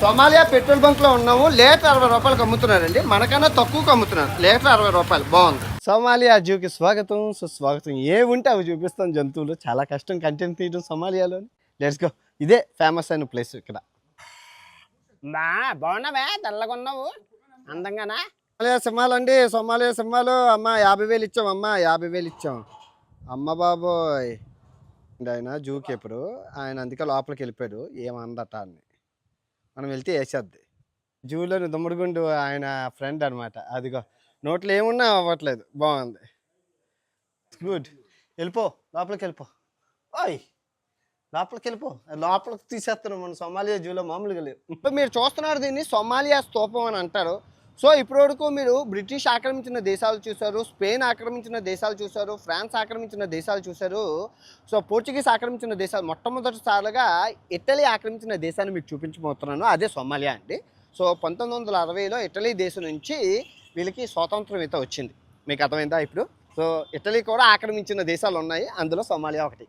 Somalia petrol bunk లో ఉన్నాము. Litre 60 రూపాయలకు అమ్ముతున్నారండి. మనకన్నా తక్కువకు అమ్ముతున్నారు. లీటర్ 60 రూపాయలు. బాగుంది. సోమాలియా జూకి స్వాగతం, సుస్వాగతం. ఏ ఉంటే అవి చూపిస్తాం. జంతువులు చాలా కష్టం కంటెంట్ తీయడం సోమాలియాలో. Let's go. ఇదే ఫేమస్ అయిన ప్లేస్ ఇక్కడ. బాగున్నావే, తెల్లగా ఉన్నావు, అందంగానా? సోమాలియా సింహాలు అండి. సోమాలియా సింహాలు. అమ్మ 50,000 ఇచ్చాం. అమ్మ 50,000 ఇచ్చాం. అమ్మ బాబోయ్. ఆయన జూకి ఎప్పుడు ఆయన అందుకే లోపలికి వెళ్ళిపోయాడు. ఏమందట అని మనం వెళ్తే వేసేద్ది. జూలోని దుమ్మడిగుండు ఆయన ఫ్రెండ్ అనమాట. అదిగో నోట్లో ఏమున్నా అవ్వట్లేదు. బాగుంది. గుడ్. వెళ్ళిపో, లోపలికి వెళ్ళిపో. ఓయ్, లోపలికి వెళ్ళిపో. లోపలికి తీసేస్తున్నాం మన సోమాలియా జూలో. మామూలుగా లేవు. ఇప్పుడు మీరు చూస్తున్నారు దీన్ని సోమాలియా స్తూపం అని అంటారు. సో ఇప్పటి వరకు మీరు బ్రిటిష్ ఆక్రమించిన దేశాలు చూశారు, స్పెయిన్ ఆక్రమించిన దేశాలు చూశారు, ఫ్రాన్స్ ఆక్రమించిన దేశాలు చూశారు. సో పోర్చుగీస్ ఆక్రమించిన దేశాలు. మొట్టమొదటిసారిగా ఇటలీ ఆక్రమించిన దేశాన్ని మీకు చూపించబోతున్నాను. అదే సోమాలియా అండి. సో 1960లో ఇటలీ దేశం నుంచి వీళ్ళకి స్వాతంత్రం అయితే వచ్చింది. మీకు అర్థమైందా ఇప్పుడు? సో ఇటలీ కూడా ఆక్రమించిన దేశాలు ఉన్నాయి. అందులో సోమాలియా ఒకటి.